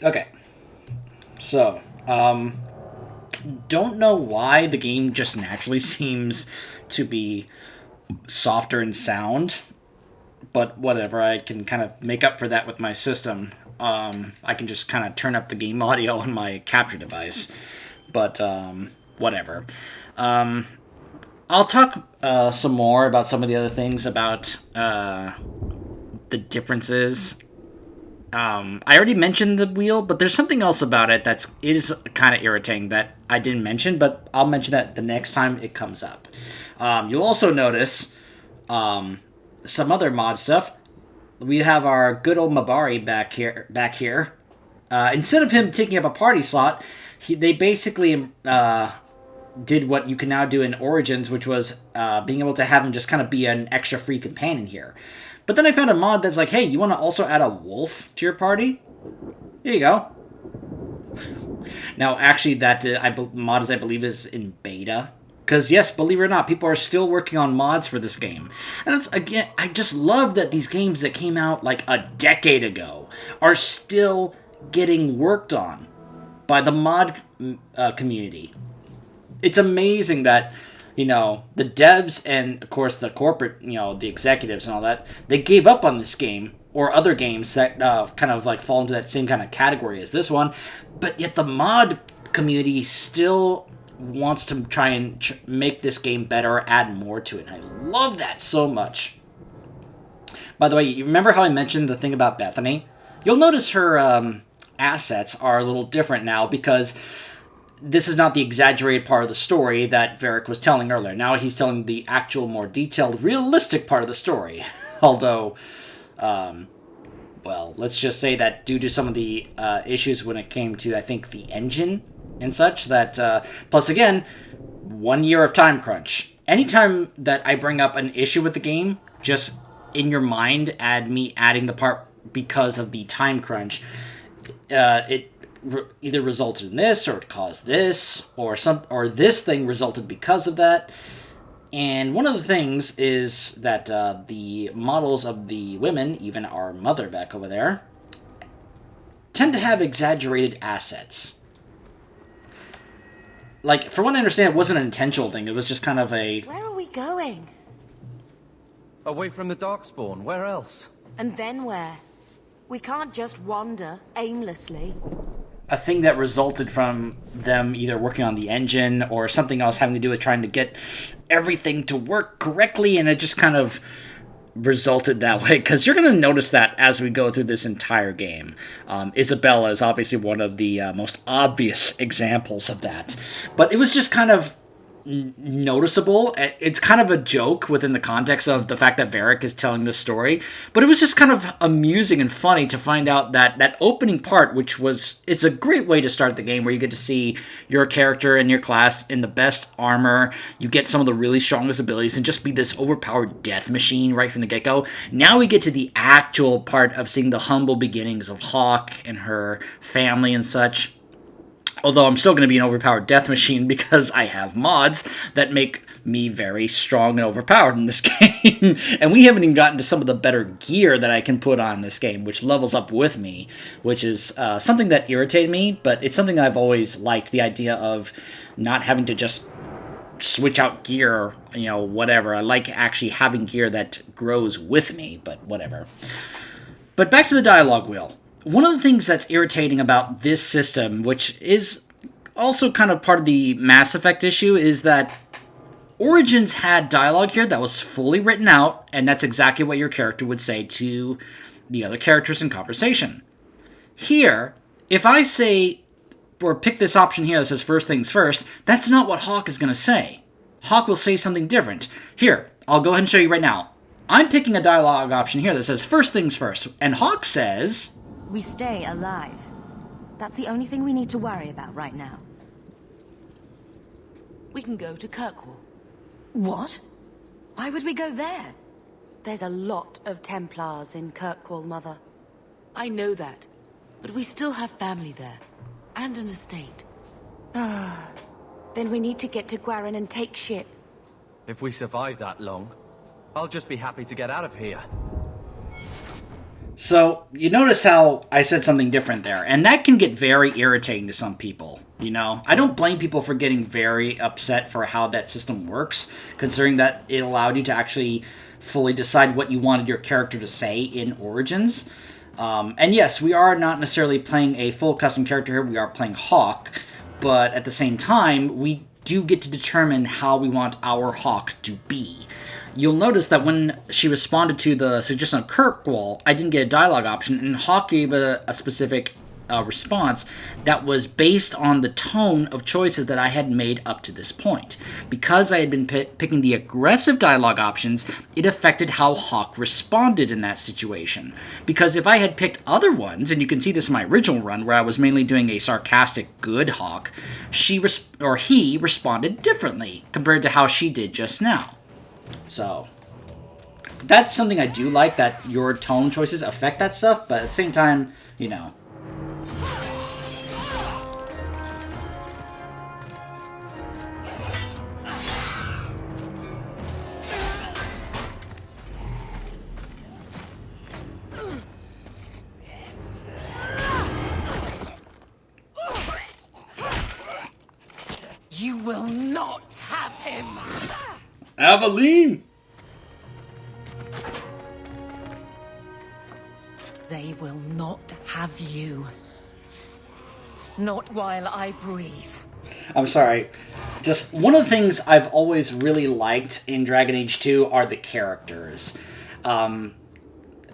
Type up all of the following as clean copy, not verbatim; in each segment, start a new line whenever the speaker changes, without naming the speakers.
Okay, so, don't know why the game just naturally seems to be softer in sound, but whatever. I can kind of make up for that with my system. I can just kind of turn up the game audio on my capture device, but whatever. I'll talk some more about some of the other things about the differences. I already mentioned the wheel, but there's something else about it it is kind of irritating that I didn't mention, but I'll mention that the next time it comes up. You'll also notice some other mod stuff. We have our good old Mabari back here. Instead of him taking up a party slot, they basically did what you can now do in Origins, which was being able to have him just kind of be an extra free companion here. But then I found a mod that's like, hey, you want to also add a wolf to your party? Here you go. Now, actually, that mod is, I believe, is in beta. Because, yes, believe it or not, people are still working on mods for this game. And that's, again, I just love that these games that came out like a decade ago are still getting worked on by the mod community. It's amazing that, the devs and, of course, the corporate, the executives and all that, they gave up on this game or other games that kind of like fall into that same kind of category as this one, but yet the mod community still wants to try and make this game better, add more to it. And I love that so much. By the way, you remember how I mentioned the thing about Bethany? You'll notice her assets are a little different now because this is not the exaggerated part of the story that Varric was telling earlier. Now he's telling the actual, more detailed, realistic part of the story. Although, well, let's just say that due to some of the issues when it came to, I think, the engine and such, that, plus again, 1 year of time crunch. Anytime that I bring up an issue with the game, just in your mind, add me adding the part because of the time crunch. It either resulted in this, or it caused this, or this thing resulted because of that. And one of the things is that the models of the women, even our mother back over there, tend to have exaggerated assets. Like, for what I understand, it wasn't an intentional thing. It was just kind of a...
Where are we going?
Away from the Darkspawn. Where else?
And then where? We can't just wander aimlessly.
A thing that resulted from them either working on the engine or something else having to do with trying to get everything to work correctly, and it just kind of resulted that way, because you're going to notice that as we go through this entire game. Isabella is obviously one of the most obvious examples of that, but it was just kind of noticeable. It's kind of a joke within the context of the fact that Varric is telling this story, but it was just kind of amusing and funny to find out that that opening part, which was, it's a great way to start the game, where you get to see your character and your class in the best armor, you get some of the really strongest abilities, and just be this overpowered death machine right from the get-go. Now we get to the actual part of seeing the humble beginnings of Hawk and her family and such. Although I'm still going to be an overpowered death machine because I have mods that make me very strong and overpowered in this game. And we haven't even gotten to some of the better gear that I can put on this game, which levels up with me, which is something that irritated me, but it's something I've always liked, the idea of not having to just switch out gear, whatever. I like actually having gear that grows with me, but whatever. But back to the dialogue wheel. One of the things that's irritating about this system, which is also kind of part of the Mass Effect issue, is that Origins had dialogue here that was fully written out, and that's exactly what your character would say to the other characters in conversation. Here, if I say, or pick this option here that says first things first, that's not what Hawk is going to say. Hawk will say something different. Here, I'll go ahead and show you right now. I'm picking a dialogue option here that says first things first, and Hawk says...
We stay alive. That's the only thing we need to worry about right now.
We can go to Kirkwall.
What? Why would we go there?
There's a lot of Templars in Kirkwall, Mother. I know that, but we still have family there, and an estate. Then we need to get to Guarin and take ship.
If we survive that long, I'll just be happy to get out of here.
So, you notice how I said something different there, and that can get very irritating to some people, you know? I don't blame people for getting very upset for how that system works, considering that it allowed you to actually fully decide what you wanted your character to say in Origins. And yes, we are not necessarily playing a full custom character here, we are playing Hawk, but at the same time, we do get to determine how we want our Hawk to be. You'll notice that when she responded to the suggestion of Kirkwall, I didn't get a dialogue option, and Hawk gave a specific response that was based on the tone of choices that I had made up to this point. Because I had been picking the aggressive dialogue options, it affected how Hawk responded in that situation. Because if I had picked other ones, and you can see this in my original run where I was mainly doing a sarcastic good Hawk, he responded differently compared to how she did just now. So, that's something I do like, that your tone choices affect that stuff, but at the same time, you know.
You will not have him!
Aveline!
They will not have you. Not while I breathe.
I'm sorry. Just one of the things I've always really liked in Dragon Age 2 are the characters. And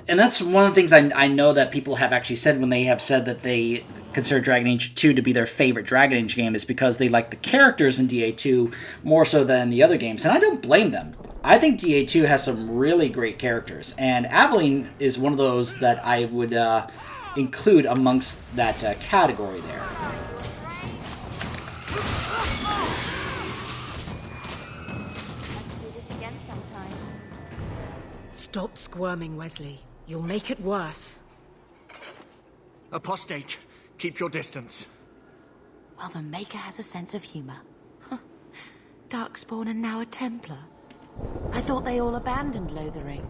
that's one of the things I know that people have actually said when they have said that they consider Dragon Age 2 to be their favorite Dragon Age game, is because they like the characters in DA2 more so than the other games. And I don't blame them. I think DA2 has some really great characters. And Aveline is one of those that I would include amongst that category there.
Stop squirming, Wesley. You'll make it worse.
Apostate, keep your distance.
Well, the Maker has a sense of humor. Huh. Darkspawn and now a Templar. I thought they all abandoned Lothering.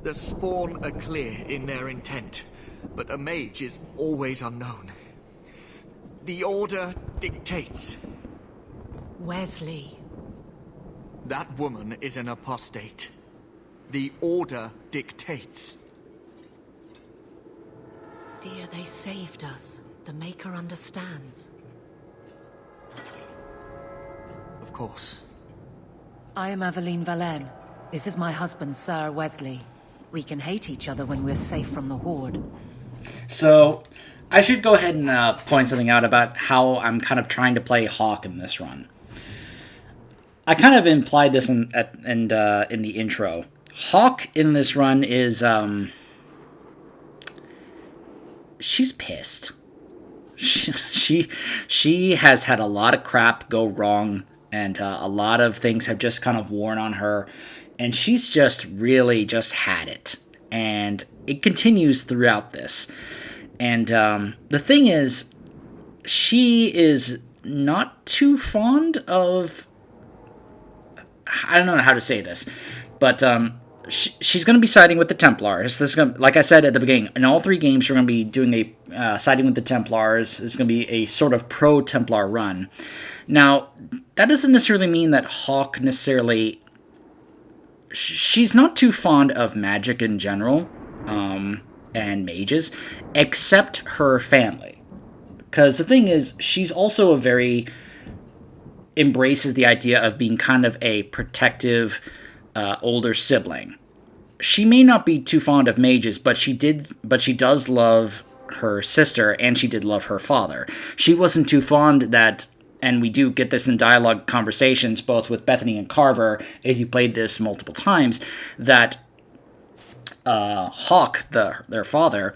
The Spawn are clear in their intent, but a mage is always unknown. The Order dictates.
Wesley.
That woman is an apostate. The Order dictates.
Dear, they saved us. The Maker understands.
Of course.
I am Aveline Valenne. This is my husband, Sir Wesley. We can hate each other when we're safe from the Horde.
So, I should go ahead and point something out about how I'm kind of trying to play Hawk in this run. I kind of implied this in the intro. Hawk in this run is, she's pissed. She has had a lot of crap go wrong, and a lot of things have just kind of worn on her, and she's just really just had it, and it continues throughout this. And the thing is, she is not too fond of, I don't know how to say this, but she's going to be siding with the Templars. This is gonna, like I said at the beginning, in all three games, you're going to be doing a siding with the Templars. It's going to be a sort of pro-Templar run. Now, that doesn't necessarily mean that Hawk necessarily... She's not too fond of magic in general, and mages, except her family. Because the thing is, she's also embraces the idea of being kind of a protective older sibling. She may not be too fond of mages, but she does love her sister, and she did love her father. She wasn't too fond that, and we do get this in dialogue conversations, both with Bethany and Carver, if you played this multiple times, that Hawk, their father,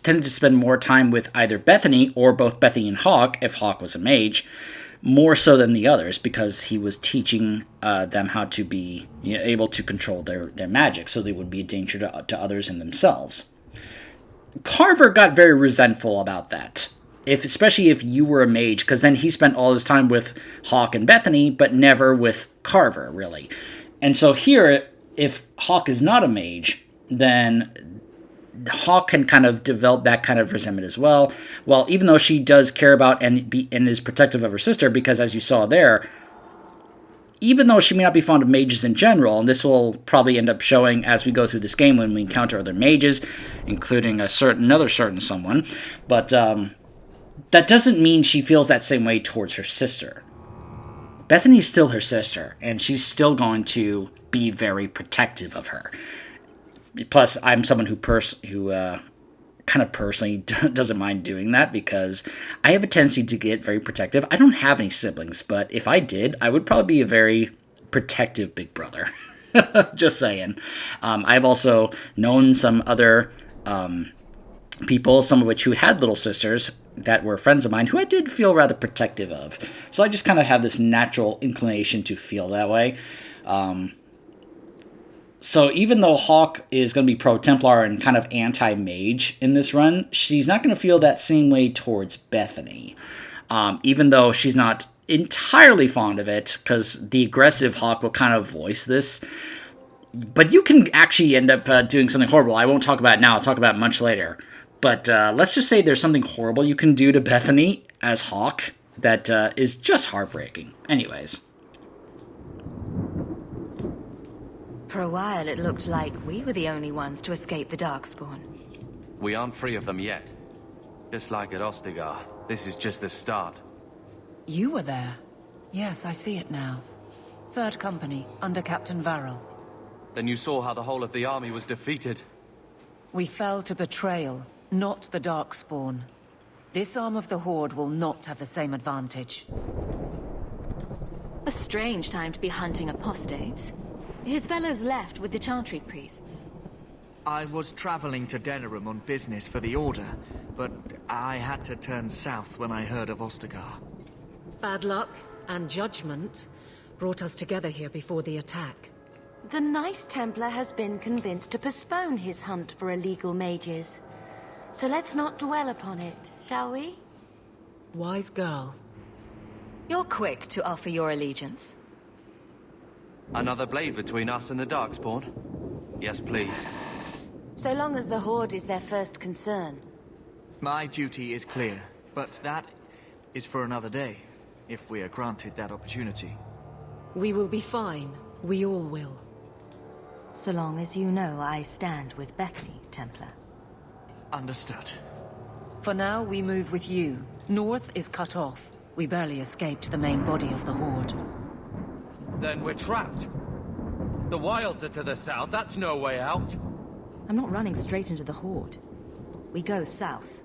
tended to spend more time with either Bethany or both Bethany and Hawk, if Hawk was a mage, more so than the others, because he was teaching them how to be able to control their magic, so they wouldn't be a danger to others and themselves. Carver got very resentful about that, especially if you were a mage, because then he spent all his time with Hawk and Bethany, but never with Carver, really. And so here, if Hawk is not a mage, then Hawk can kind of develop that kind of resentment as well. Well, even though she does care about and is protective of her sister, because as you saw there, even though she may not be fond of mages in general, and this will probably end up showing as we go through this game when we encounter other mages, including another certain someone, but that doesn't mean she feels that same way towards her sister. Bethany's still her sister, and she's still going to be very protective of her. Plus, I'm someone who kind of personally doesn't mind doing that because I have a tendency to get very protective. I don't have any siblings, but if I did, I would probably be a very protective big brother. Just saying. I've also known some other people, some of which who had little sisters that were friends of mine who I did feel rather protective of. So I just kind of have this natural inclination to feel that way. So even though Hawk is going to be pro-Templar and kind of anti-mage in this run, she's not going to feel that same way towards Bethany. Even though she's not entirely fond of it, because the aggressive Hawk will kind of voice this. But you can actually end up doing something horrible. I won't talk about it now. I'll talk about it much later. But let's just say there's something horrible you can do to Bethany as Hawk that is just heartbreaking. Anyways.
For a while, it looked like we were the only ones to escape the Darkspawn.
We aren't free of them yet. Just like at Ostagar, this is just the start.
You were there. Yes, I see it now. Third Company, under Captain Varrel.
Then you saw how the whole of the army was defeated.
We fell to betrayal, not the Darkspawn. This arm of the Horde will not have the same advantage.
A strange time to be hunting apostates. His fellows left with the Chantry priests.
I was traveling to Denerim on business for the Order, but I had to turn south when I heard of Ostagar.
Bad luck and judgment brought us together here before the attack.
The nice Templar has been convinced to postpone his hunt for illegal mages. So let's not dwell upon it, shall we?
Wise girl.
You're quick to offer your allegiance.
Another blade between us and the Darkspawn? Yes, please.
So long as the Horde is their first concern.
My duty is clear, but that is for another day, if we are granted that opportunity.
We will be fine. We all will.
So long as you know I stand with Bethany, Templar.
Understood.
For now, we move with you. North is cut off. We barely escaped the main body of the Horde.
Then we're trapped. The wilds are to the south, that's no way out.
I'm not running straight into the Horde. We go south.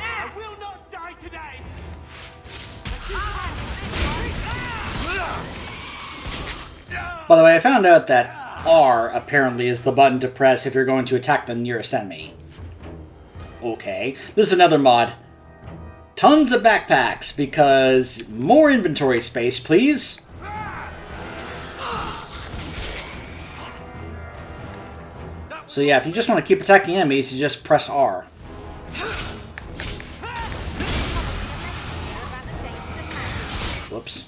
I will not die today!
By the way, I found out that R apparently is the button to press if you're going to attack the nearest enemy. Okay. This is another mod. Tons of backpacks, because more inventory space, please. So yeah, if you just want to keep attacking enemies, you just press R. Whoops.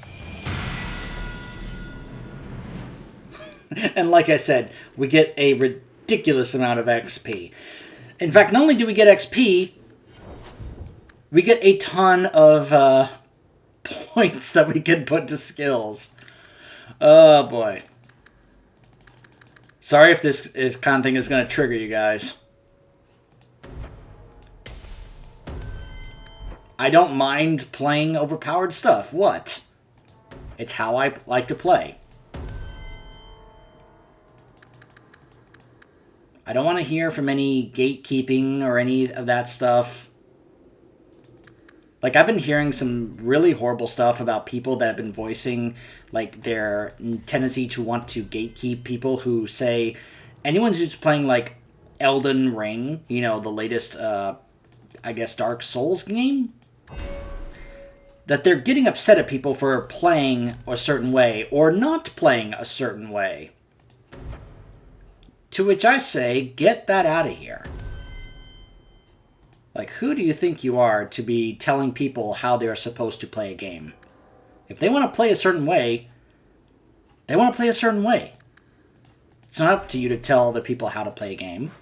And like I said, we get a ridiculous amount of XP. In fact, not only do we get XP, we get a ton of points that we can put to skills. Oh boy. Sorry if this kind of thing is going to trigger you guys. I don't mind playing overpowered stuff. What? It's how I like to play. I don't want to hear from any gatekeeping or any of that stuff. Like, I've been hearing some really horrible stuff about people that have been voicing, like, their tendency to want to gatekeep people who say, anyone who's playing, like, Elden Ring, you know, the latest, I guess, Dark Souls game, that they're getting upset at people for playing a certain way or not playing a certain way. To which I say, get that out of here. Like, who do you think you are to be telling people how they're supposed to play a game? If they want to play a certain way, they want to play a certain way. It's not up to you to tell the people how to play a game.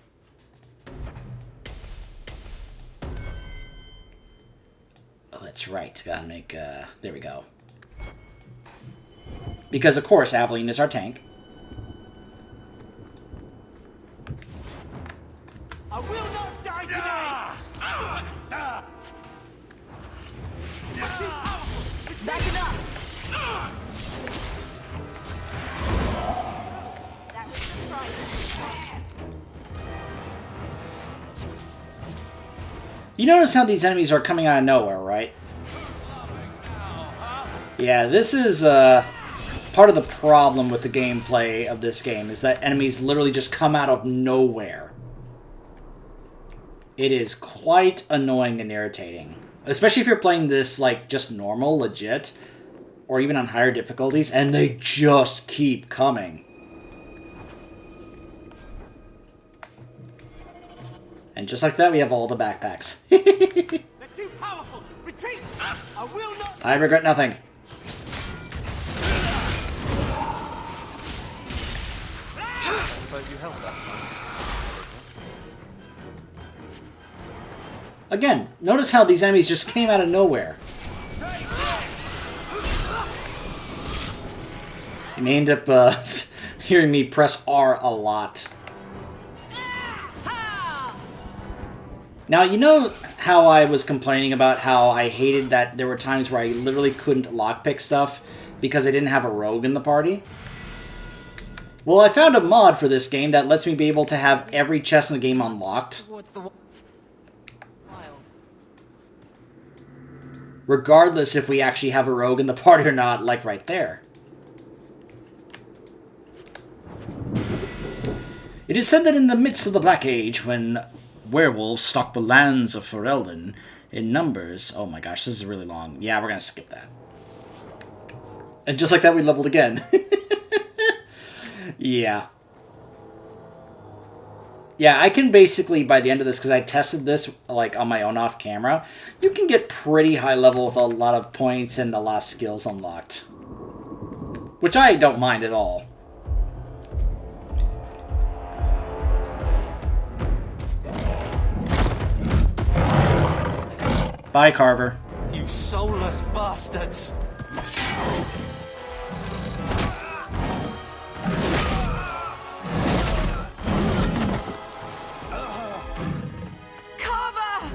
Oh, that's right. Gotta make, there we go. Because, of course, Aveline is our tank.
I will not die today!
Back it up! That was surprising.
You notice how these enemies are coming out of nowhere, right? Yeah, this is part of the problem with the gameplay of this game, is that enemies literally just come out of nowhere. It is quite annoying and irritating. Especially if you're playing this, like, just normal, legit, or even on higher difficulties, and they just keep coming. And just like that, we have all the backpacks.
They're too powerful! Retreat! I will not...
I regret nothing.
But you held that.
Again, notice how these enemies just came out of nowhere. You may end up hearing me press R a lot. Now, you know how I was complaining about how I hated that there were times where I literally couldn't lockpick stuff because I didn't have a rogue in the party? Well, I found a mod for this game that lets me be able to have every chest in the game unlocked. Regardless if we actually have a rogue in the party or not, like right there. It is said that in the midst of the Black Age, when werewolves stalked the lands of Ferelden in numbers... Oh my gosh, this is really long. Yeah, we're gonna skip that. And just like that, we leveled again. Yeah. Yeah, I can basically, by the end of this, because I tested this like on my own off camera, you can get pretty high level with a lot of points and a lot of skills unlocked. Which I don't mind at all. Bye, Carver.
You soulless bastards!
Carver!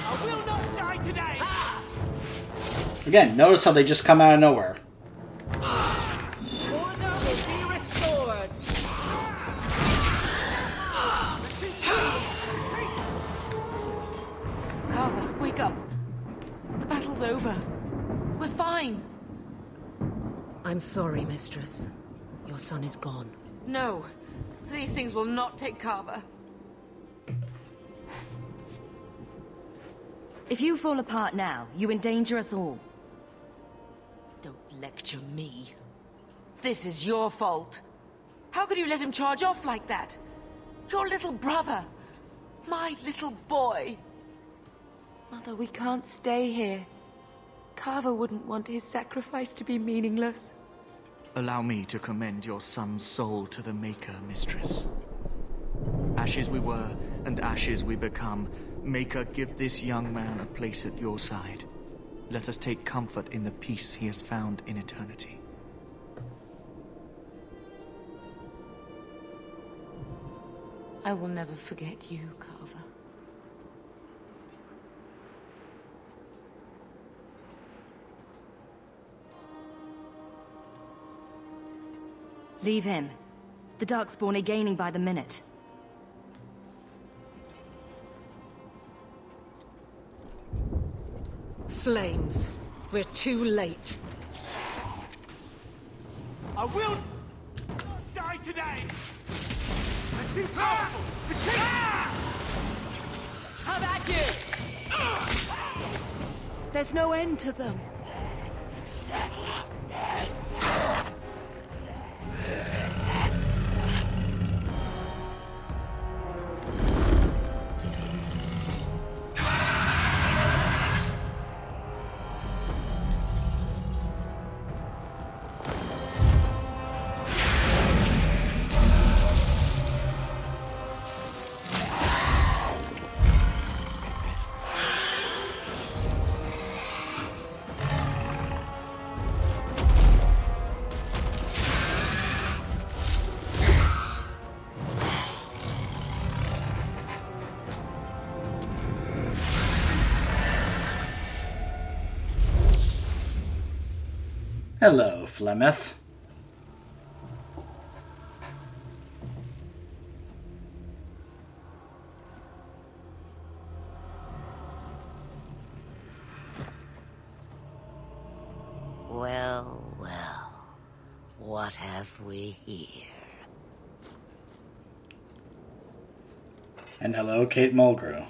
I will not die today!
Again, notice how they just come out of nowhere.
Order will be restored. Carver, wake up. The battle's over. We're fine.
I'm sorry, Mistress. Your son is gone.
No, these things will not take Carver.
If you fall apart now, you endanger us all.
Don't lecture me. This is your fault. How could you let him charge off like that? Your little brother. My little boy.
Mother, we can't stay here. Carver wouldn't want his sacrifice to be meaningless.
Allow me to commend your son's soul to the Maker, Mistress. Ashes we were, and ashes we become. Maker, give this young man a place at your side. Let us take comfort in the peace he has found in eternity.
I will never forget you, Carver.
Leave him. The Darkspawn are gaining by the minute.
Flames. We're too late.
I will not die today! I'm too powerful! Retreat!
There's no end to them.
Hello, Flemeth.
Well, well. What have we here?
And hello, Kate Mulgrew.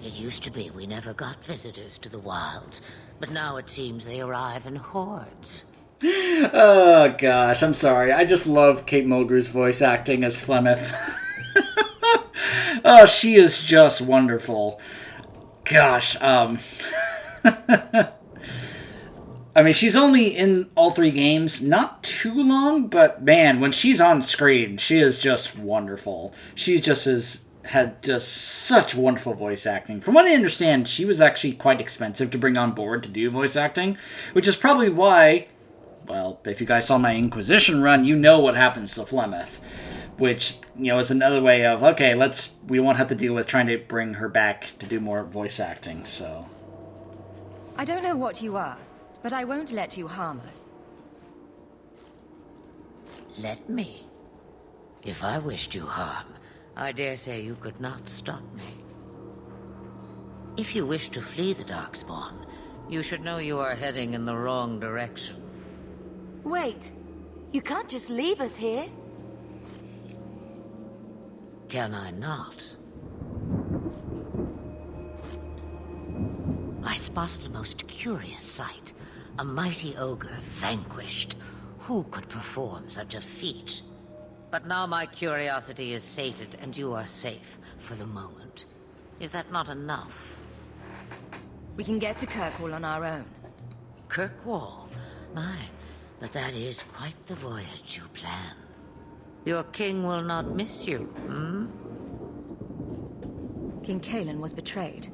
It used to be we never got visitors to the wilds, but now it seems they arrive in hordes.
Oh, gosh, I'm sorry. I just love Kate Mulgrew's voice acting as Flemeth. Oh, she is just wonderful. Gosh, I mean, she's only in all 3 games, not too long, but man, when she's on screen, she is just wonderful. She just had just such wonderful voice acting. From what I understand, she was actually quite expensive to bring on board to do voice acting, which is probably why, well, if you guys saw my Inquisition run, you know what happens to Flemeth, which, you know, is another way of, okay, we won't have to deal with trying to bring her back to do more voice acting, so.
I don't know what you are, but I won't let you harm us.
Let me. If I wished you harm, I dare say you could not stop me. If you wish to flee the Darkspawn, you should know you are heading in the wrong direction.
Wait. You can't just leave us here.
Can I not? I spotted a most curious sight. A mighty ogre vanquished. Who could perform such a feat? But now my curiosity is sated, and you are safe for the moment. Is that not enough?
We can get to Kirkwall on our own.
Kirkwall? My, but that is quite the voyage you plan. Your king will not miss you, hmm?
King Kalen was betrayed.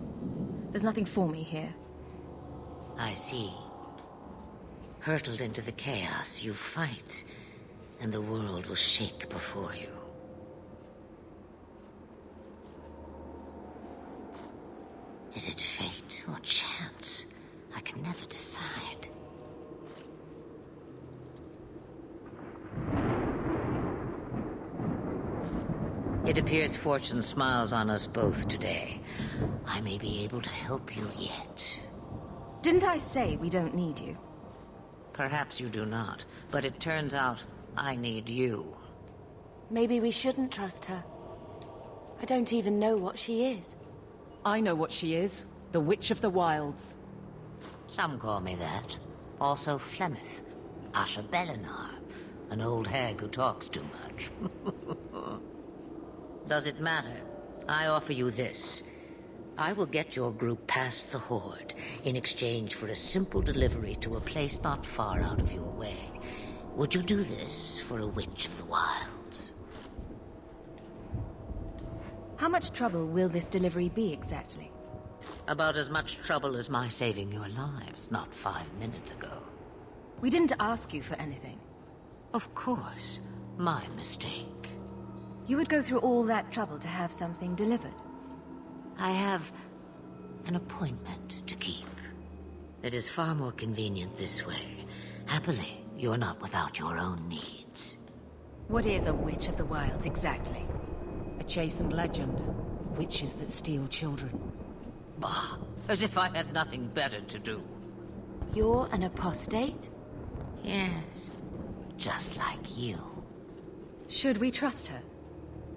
There's nothing for me here.
I see. Hurtled into the chaos, you fight, and the world will shake before you. Is it fate or chance? I can never decide. It appears fortune smiles on us both today. I may be able to help you yet.
Didn't I say we don't need you?
Perhaps you do not, but it turns out I need you.
Maybe we shouldn't trust her. I don't even know what she is.
I know what she is. The Witch of the Wilds.
Some call me that. Also Flemeth. Asha Belinar. An old hag who talks too much. Does it matter? I offer you this. I will get your group past the Horde in exchange for a simple delivery to a place not far out of your way. Would you do this for a Witch of the Wilds?
How much trouble will this delivery be exactly?
About as much trouble as my saving your lives not 5 minutes ago.
We didn't ask you for anything.
Of course. My mistake.
You would go through all that trouble to have something delivered?
I have an appointment to keep. It is far more convenient this way. Happily, you're not without your own needs.
What is a Witch of the Wilds exactly?
A chastened legend. Witches that steal children.
Bah, as if I had nothing better to do.
You're an apostate?
Yes, just like you.
Should we trust her?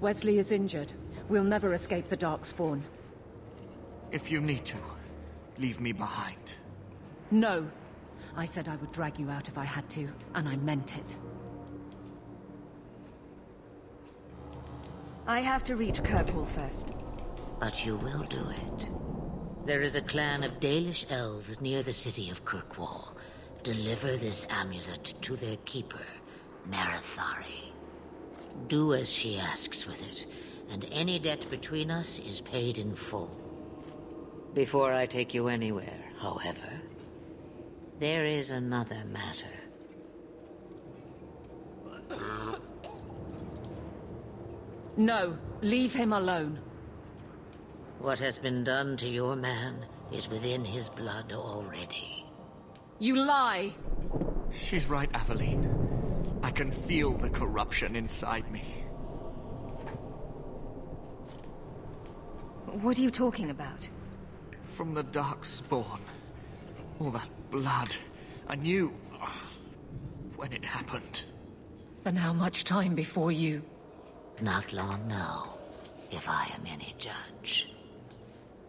Wesley is injured. We'll never escape the Darkspawn.
If you need to, leave me behind.
No. I said I would drag you out if I had to, and I meant it.
I have to reach Kirkwall first.
But you will do it. There is a clan of Dalish elves near the city of Kirkwall. Deliver this amulet to their keeper, Marathari. Do as she asks with it, and any debt between us is paid in full. Before I take you anywhere, however, there is another matter.
No, leave him alone.
What has been done to your man is within his blood already.
You lie!
She's right, Aveline. I can feel the corruption inside me.
What are you talking about?
From the Darkspawn. All that blood. I knew when it happened.
And how much time before you?
Not long now, if I am any judge.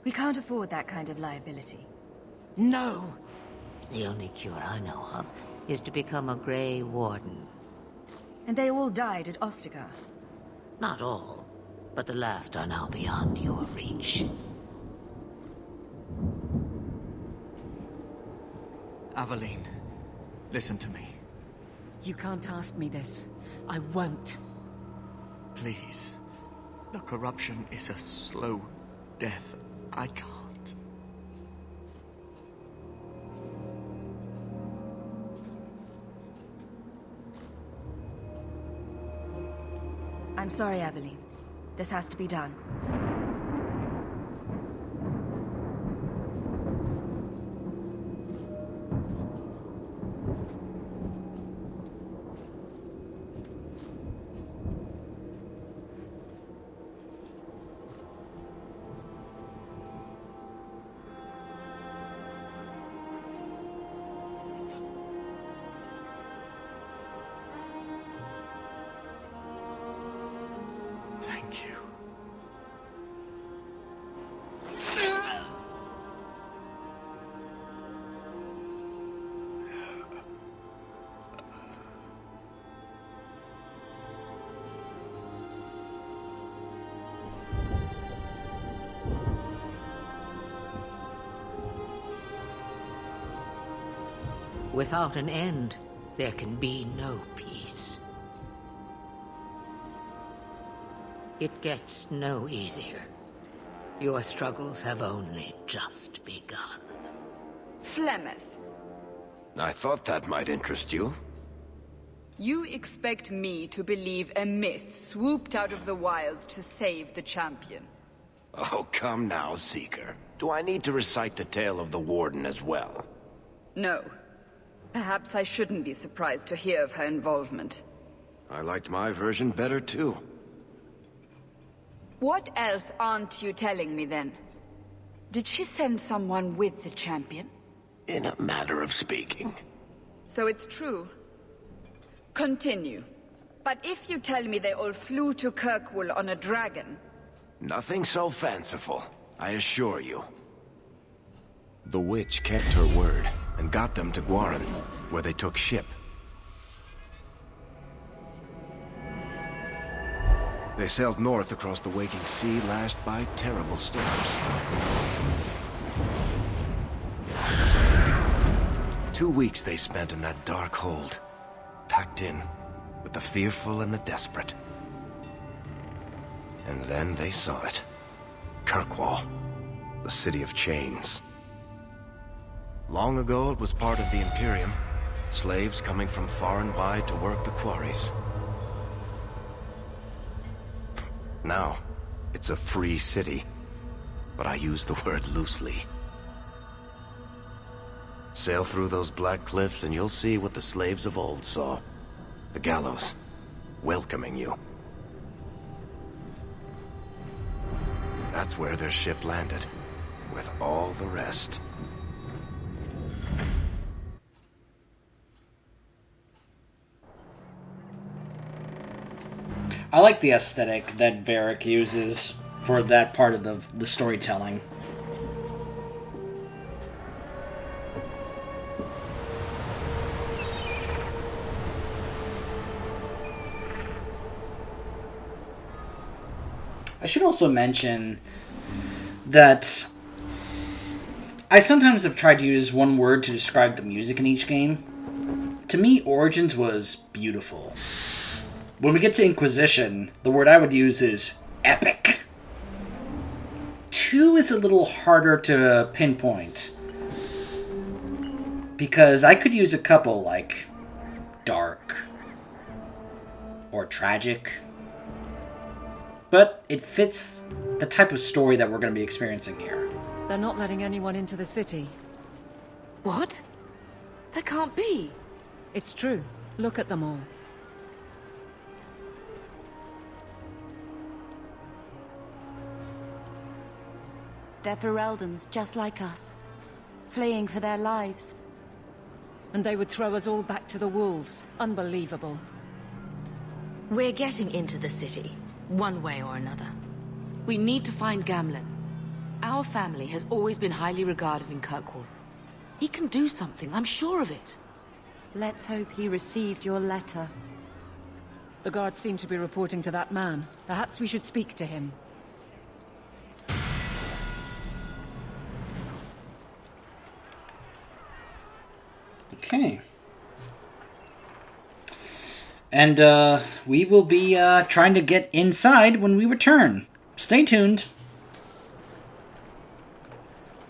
We can't afford that kind of liability.
No!
The only cure I know of is to become a Grey Warden.
And they all died at Ostagar.
Not all, but the last are now beyond your reach.
Aveline, listen to me.
You can't ask me this. I won't.
Please. The corruption is a slow death. I can't.
I'm sorry, Aveline. This has to be done.
Thank you.
Without an end, there can be no peace. It gets no easier. Your struggles have only just begun.
Flemeth,
I thought that might interest you.
you expect me to believe a myth swooped out of the wild to save the champion?
Oh, come now, Seeker. Do I need to recite the tale of the Warden as well?
No. Perhaps I shouldn't be surprised to hear of her involvement.
I liked my version better, too.
What else aren't you telling me, then? Did she send someone with the champion?
In a matter of speaking.
So it's true. Continue. But if you tell me they all flew to Kirkwall on a dragon...
Nothing so fanciful, I assure you. The witch kept her word, and got them to Guaran, where they took ship. They sailed north across the waking sea, lashed by terrible storms. 2 weeks they spent in that dark hold, packed in with the fearful and the desperate. And then they saw it. Kirkwall, the city of chains. Long ago it was part of the Imperium, slaves coming from far and wide to work the quarries. Now, it's a free city, but I use the word loosely. Sail through those black cliffs and you'll see what the slaves of old saw. The gallows, welcoming you. That's where their ship landed, with all the rest.
I like the aesthetic that Varric uses for that part of the storytelling. I should also mention that I sometimes have tried to use one word to describe the music in each game. To me, Origins was beautiful. When we get to Inquisition, the word I would use is epic. 2 is a little harder to pinpoint, because I could use a couple like dark or tragic, but it fits the type of story that we're going to be experiencing here.
They're not letting anyone into the city.
What? That can't be.
It's true. Look at them all.
They're Fereldans, just like us. Fleeing for their lives.
And they would throw us all back to the wolves. Unbelievable.
We're getting into the city, one way or another. We need to find Gamlen. Our family has always been highly regarded in Kirkwall. He can do something, I'm sure of it. Let's hope he received your letter.
The guards seem to be reporting to that man. Perhaps we should speak to him.
Okay. And we will be trying to get inside when we return. Stay tuned.